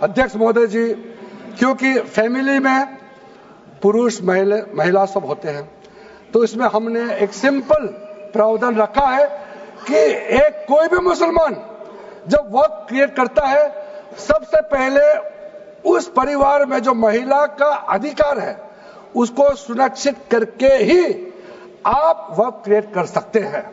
अध्यक्ष महोदय जी, क्योंकि फैमिली में पुरुष महिला सब होते हैं, तो इसमें हमने एक सिंपल प्रावधान रखा है कि एक कोई भी मुसलमान जब वक्त क्रिएट करता है, सबसे पहले उस परिवार में जो महिला का अधिकार है उसको सुनिश्चित करके ही आप वक्त क्रिएट कर सकते हैं।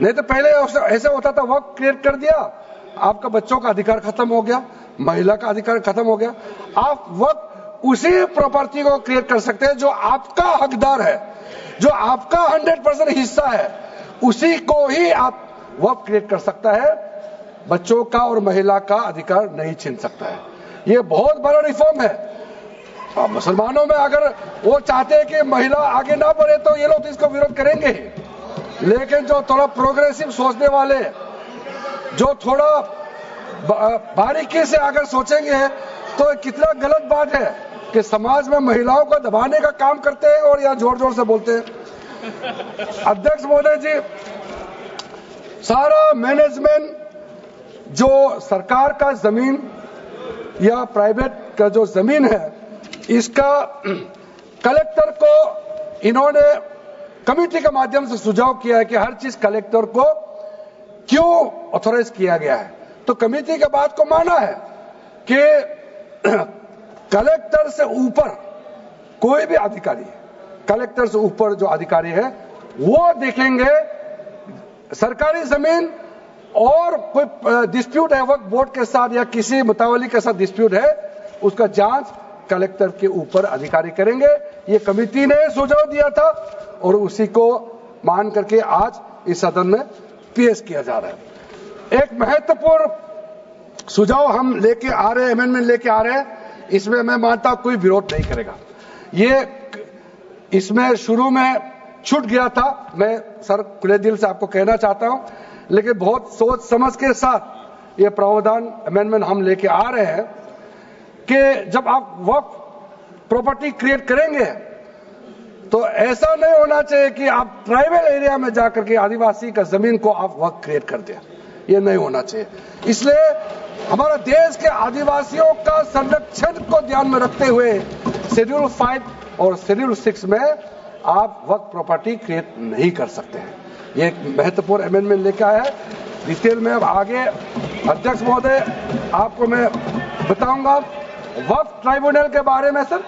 नहीं तो पहले ऐसे होता था, वक्त क्रिएट कर दिया, आपका बच्चों का अधिकार खत्म हो गया, महिला का अधिकार खत्म हो गया। आप वक्त उसी प्रॉपर्टी को क्रिएट कर सकते हैं जो आपका हकदार है, जो आपका 100% हिस्सा है, उसी को ही आप वक्त क्रिएट कर सकता है। बच्चों का और महिला का अधिकार नहीं छीन सकता है। ये बहुत बड़ा रिफॉर्म है। मुसलमानों में अगर वो चाहते हैं कि महिला आगे ना बढ़े तो ये लोग इसको विरोध करेंगे ही, लेकिन जो थोड़ा प्रोग्रेसिव सोचने वाले, जो थोड़ा बारीकी से अगर सोचेंगे तो कितना गलत बात है कि समाज में महिलाओं को दबाने का काम करते हैं और यहाँ जोर जोर से बोलते हैं। अध्यक्ष महोदय जी, सारा मैनेजमेंट जो सरकार का जमीन या प्राइवेट का जो जमीन है, इसका कलेक्टर को इन्होंने कमेटी के माध्यम से सुझाव किया है कि हर चीज कलेक्टर को क्यों ऑथोराइज किया गया है। तो कमेटी के बात को माना है कि कलेक्टर से ऊपर कोई भी अधिकारी, कलेक्टर से ऊपर जो अधिकारी है वो देखेंगे सरकारी जमीन और कोई डिस्प्यूट है वक्फ बोर्ड के साथ या किसी मुतावली के साथ डिस्प्यूट है, उसका जांच कलेक्टर के ऊपर अधिकारी करेंगे। ये कमेटी ने सुझाव दिया था और उसी को मान करके आज इस सदन में पेश किया जा रहा है। एक महत्वपूर्ण सुझाव हम लेके आ रहे हैं, अमेंडमेंट लेके आ रहे हैं, इसमें मैं मानता हूं कोई विरोध नहीं करेगा। ये इसमें शुरू में छूट गया था, मैं सर खुले दिल से आपको कहना चाहता हूं, लेकिन बहुत सोच समझ के साथ ये प्रावधान अमेंडमेंट हम लेके आ रहे हैं कि जब आप वक्फ प्रॉपर्टी क्रिएट करेंगे तो ऐसा नहीं होना चाहिए कि आप ट्राइबल एरिया में जाकर के आदिवासी का जमीन को आप वक्फ क्रिएट कर दें। ये नहीं होना चाहिए। इसलिए हमारा देश के आदिवासियों का संरक्षण को ध्यान में रखते हुए शेड्यूल 5 और शेड्यूल 6 में आप वक्फ प्रॉपर्टी क्रिएट नहीं कर सकते हैं। ये एक महत्वपूर्ण अमेंडमेंट लेके आया है। डिटेल में अब आगे अध्यक्ष महोदय आपको मैं बताऊंगा। वक्फ ट्राइब्यूनल के बारे में सर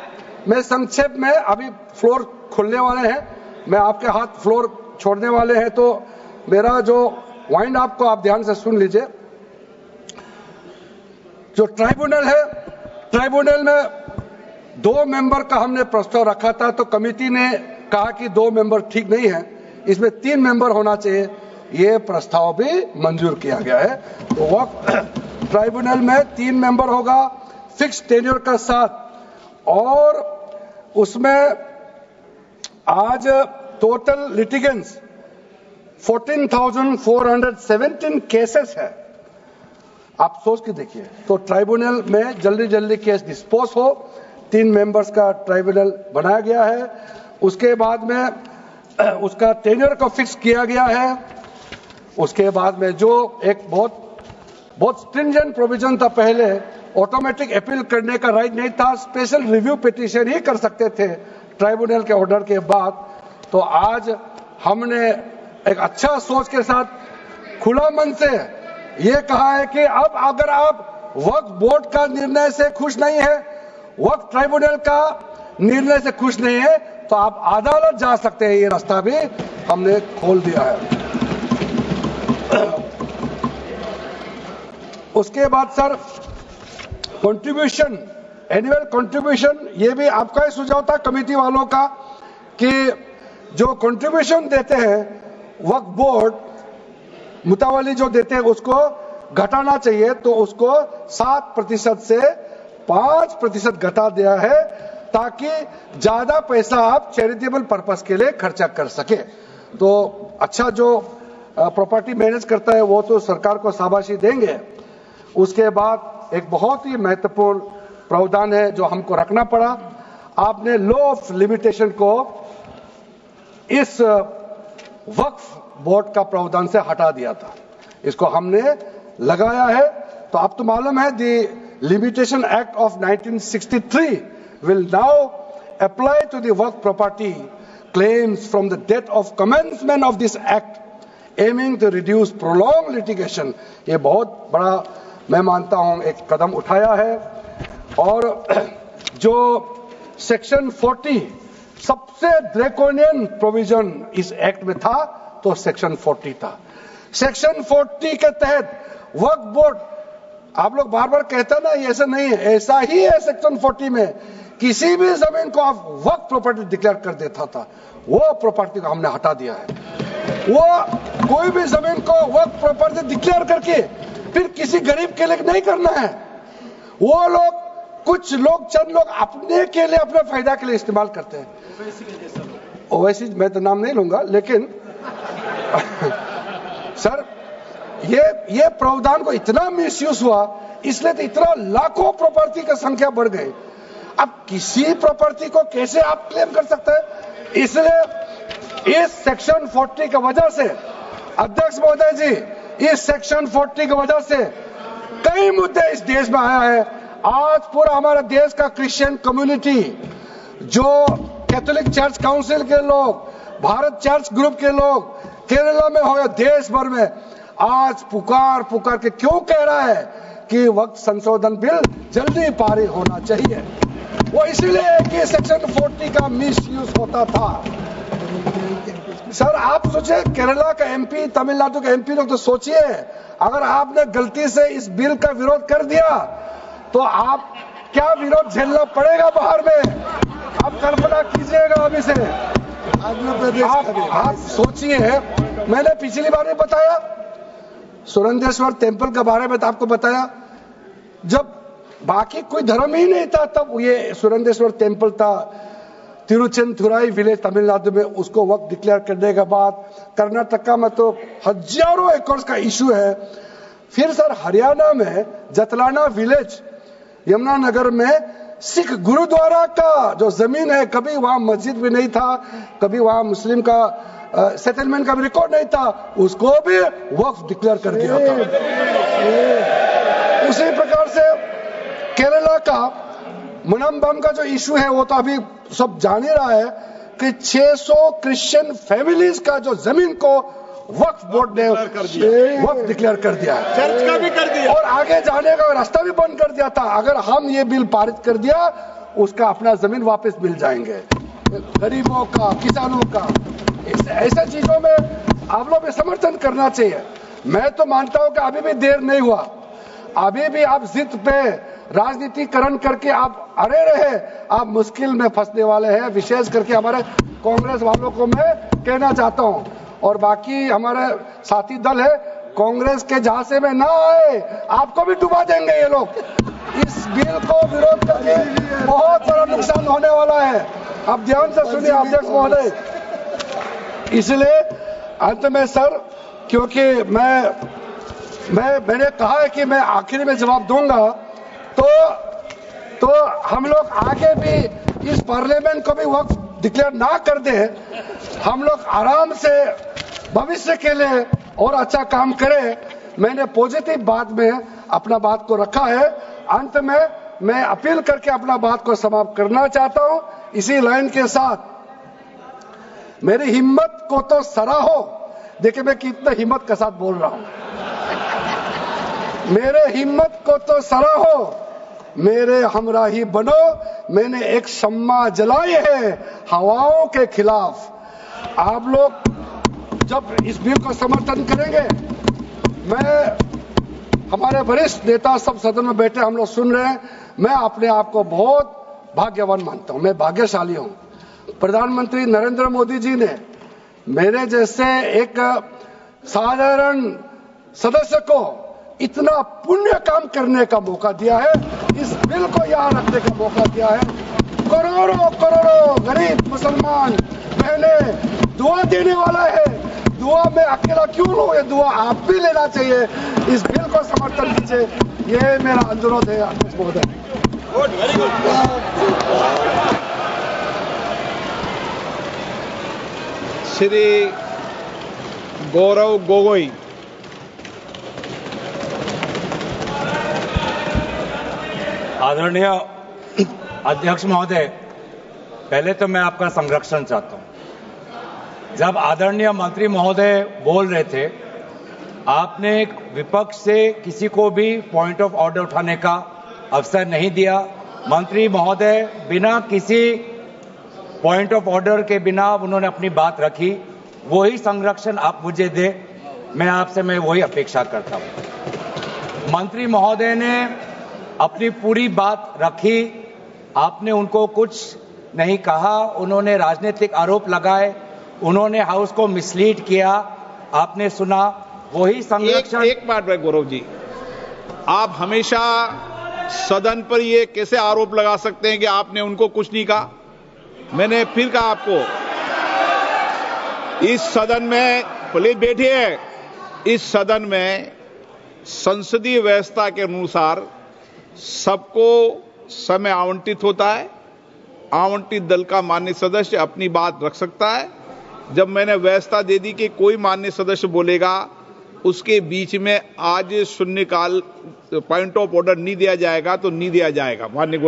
मैं संक्षेप में, अभी फ्लोर खुलने वाले हैं, मैं आपके हाथ फ्लोर छोड़ने वाले हैं, तो मेरा जो वाइंड अप को आप ध्यान से सुन लीजिए। जो ट्राइब्यूनल है, ट्राइब्यूनल में 2 मेंबर का हमने प्रस्ताव रखा था, तो कमेटी ने कहा कि 2 मेंबर ठीक नहीं है, इसमें 3 मेंबर होना चाहिए। ये प्रस्ताव भी मंजूर किया गया है। तो वक्फ ट्राइब्यूनल में 3 मेंबर होगा फिक्स टेन्योर का साथ, और उसमें आज टोटल लिटिगेंट्स 14,417 केसेस है। आप सोच के देखिए, तो ट्राइब्यूनल में जल्दी जल्दी केस डिस्पोज हो, 3 मेंबर्स का ट्राइब्यूनल बनाया गया है। उसके बाद में उसका टेन्योर को फिक्स किया गया है। उसके बाद में जो एक बहुत स्ट्रिंजेंट प्रोविजन था, पहले ऑटोमेटिक अपील करने का राइट नहीं था, स्पेशल रिव्यू पिटीशन ही कर सकते थे ट्राइब्यूनल के ऑर्डर के बाद। तो आज हमने एक अच्छा सोच के साथ खुला मन से ये कहा है कि अब अगर आप वक्फ बोर्ड का निर्णय से खुश नहीं है, वक्फ ट्राइब्यूनल का निर्णय से खुश नहीं है, तो आप अदालत जा सकते हैं। ये रास्ता भी हमने खोल दिया है। उसके बाद सर कंट्रीब्यूशन, एनुअल कंट्रीब्यूशन, ये भी आपका ही सुझाव था कमेटी वालों का कि जो कंट्रीब्यूशन देते हैं वक्फ बोर्ड मुतावली जो देते हैं उसको घटाना चाहिए, तो उसको 7% से 5% घटा दिया है, ताकि ज्यादा पैसा आप चैरिटेबल पर्पस के लिए खर्चा कर सके। तो अच्छा जो प्रॉपर्टी मैनेज करता है वो तो सरकार को शाबाशी देंगे। उसके बाद एक बहुत ही महत्वपूर्ण प्रावधान है जो हमको रखना पड़ा, आपने लॉ ऑफ लिमिटेशन को इस वक्फ बोर्ड का प्रावधान से हटा दिया था, इसको हमने लगाया है। तो अब तो मालूम है दी Limitation Act of 1963 will now apply to the work property claims from the date of commencement of this act, aiming to reduce prolonged litigation. ये बहुत बड़ा मैं मानता हूं एक कदम उठाया है। और जो सेक्शन 40 सबसे ड्रैकोनियन प्रोविजन इस एक्ट में था तो सेक्शन 40 था। सेक्शन 40 के तहत वक्फ बोर्ड, आप लोग बार बार कहते हैं ना ये ऐसा नहीं है, ऐसा ही है। सेक्शन 40 में किसी भी जमीन को आप वक्फ प्रॉपर्टी डिक्लेयर कर देता था, वो प्रॉपर्टी को हमने हटा दिया है। वो कोई भी जमीन को वक्फ प्रॉपर्टी डिक्लेयर करके फिर किसी गरीब के लिए नहीं करना है। वो लोग, कुछ लोग, चंद लोग अपने के लिए, अपने फायदा के लिए इस्तेमाल करते हैं। ओवैसी मैं तो नाम नहीं लूंगा, लेकिन सर ये प्रावधान को इतना मिसयूज हुआ, इसलिए तो इतना लाखों प्रॉपर्टी की संख्या बढ़ गई। अब किसी प्रॉपर्टी को कैसे आप क्लेम कर सकते हैं? इसलिए इस सेक्शन 40 की वजह से, अध्यक्ष महोदय जी, इस सेक्शन 40 की वजह से कई मुद्दे इस देश में आया है। आज पूरा हमारा देश का क्रिश्चियन कम्युनिटी, जो कैथोलिक चर्च काउंसिल के लोग, भारत चर्च ग्रुप के लोग, केरला में हो या देश भर में, आज पुकार के क्यों कह रहा है कि वक्त संशोधन बिल जल्दी पारित होना चाहिए। वो इसीलिए कि सेक्शन 40 का मिसयूज होता था। सर आप सोचिए, केरला का एमपी, तमिलनाडु का एमपी लोग तो सोचिए, अगर आपने गलती से इस बिल का विरोध कर दिया तो आप क्या विरोध झेलना पड़ेगा बाहर में, आप कल्पना कीजिएगा। अभी से आप सोचिए, मैंने पिछली बार भी बताया सुरेंद्रेश्वर टेम्पल के बारे में, तो आपको बताया जब बाकी कोई धर्म ही नहीं था तब ये सुरेंद्रेश्वर टेम्पल था। तिरुचेंदुराई विलेज तमिलनाडु में, उसको वक्त डिक्लेयर करने के बाद कर्नाटका में तो हजारों एकड़ का इशू है। फिर सर हरियाणा में जतलाना विलेज, यमुनानगर में सिख गुरुद्वारा का जो जमीन है, कभी वहां मस्जिद भी नहीं था, कभी वहां मुस्लिम का सेटलमेंट का भी रिकॉर्ड नहीं था, उसको भी वक्फ डिक्लेयर कर दिया था। उसी प्रकार से केरला का मुनम्बम का जो इशू है, वो तो अभी सब जान ही रहा है कि 600 क्रिश्चियन फैमिलीज का जो जमीन को वक्फ बोर्ड ने वक्फ डिक्लेयर कर दिया है, चर्च का भी कर दिया और आगे जाने का रास्ता भी बंद कर दिया था। अगर हम ये बिल पारित कर दिया, उसका अपना जमीन वापस मिल जाएंगे गरीबों का, किसानों का। ऐसे चीजों में आप लोग भी समर्थन करना चाहिए। मैं तो मानता हूं कि अभी भी देर नहीं हुआ, अभी भी आप जिद पे राजनीतिकरण करके आप अड़े रहे, आप मुश्किल में फंसने वाले हैं। विशेष करके हमारे कांग्रेस वालों को मैं कहना चाहता हूं, और बाकी हमारे साथी दल है, कांग्रेस के झांसे में ना आए, आपको भी डुबा देंगे ये लोग। इस बिल को विरोध करके बहुत बड़ा नुकसान होने वाला है। आप ध्यान से सुनिए अध्यक्ष महोदय। इसलिए अंत में सर, क्योंकि मैंने कहा है कि मैं आखिर में जवाब दूंगा, तो हम लोग आगे भी इस पार्लियामेंट को भी वक्त डिक्लेयर ना कर दे, हम लोग आराम से भविष्य के लिए और अच्छा काम करें। मैंने पॉजिटिव बात में अपना बात को रखा है। अंत में मैं अपील करके अपना बात को समाप्त करना चाहता हूं। इसी लाइन के साथ मेरी हिम्मत को तो सराहो। देखिए मैं कितना हिम्मत के साथ बोल रहा हूं। मेरे हिम्मत को तो सराहो, मेरे हमराही बनो, मैंने एक शम्मा जलाई है हवाओं के खिलाफ। आप लोग जब इस बिल को समर्थन करेंगे, मैं, हमारे वरिष्ठ नेता सब सदन में बैठे हम लोग सुन रहे हैं, मैं अपने आप को बहुत भाग्यवान मानता हूं, मैं भाग्यशाली हूं। प्रधानमंत्री नरेंद्र मोदी जी ने मेरे जैसे एक साधारण सदस्य को इतना पुण्य काम करने का मौका दिया है, इस बिल को यहां रखने का मौका दिया है। करोड़ों गरीब मुसलमान बहने दुआ देने वाला है। दुआ में अकेला क्यों लो, ये दुआ आप भी लेना चाहिए। इस बिल को समर्थन कीजिए, ये मेरा अनुरोध है अध्यक्ष महोदय। श्री गौरव गोगोई। आदरणीय अध्यक्ष महोदय, पहले तो मैं आपका संरक्षण चाहता हूं। जब आदरणीय मंत्री महोदय बोल रहे थे, आपने विपक्ष से किसी को भी पॉइंट ऑफ ऑर्डर उठाने का अवसर नहीं दिया। मंत्री महोदय बिना किसी पॉइंट ऑफ ऑर्डर के बिना उन्होंने अपनी बात रखी। वही संरक्षण आप मुझे दे, मैं वही अपेक्षा करता हूं। मंत्री महोदय ने अपनी पूरी बात रखी, आपने उनको कुछ नहीं कहा। उन्होंने राजनीतिक आरोप लगाए, उन्होंने हाउस को मिसलीड किया, आपने सुना। वही संरक्षण एक बात है गौरव जी, आप हमेशा सदन पर ये कैसे आरोप लगा सकते हैं कि आपने उनको कुछ नहीं कहा? मैंने फिर कहा आपको, इस सदन में, प्लीज बैठिए, इस सदन में संसदीय व्यवस्था के अनुसार सबको समय आवंटित होता है। आवंटित दल का माननीय सदस्य अपनी बात रख सकता है। जब मैंने व्यवस्था दे दी कि कोई माननीय सदस्य बोलेगा, उसके बीच में आज शून्यकाल पॉइंट ऑफ ऑर्डर नहीं दिया जाएगा तो नहीं दिया जाएगा। माननीय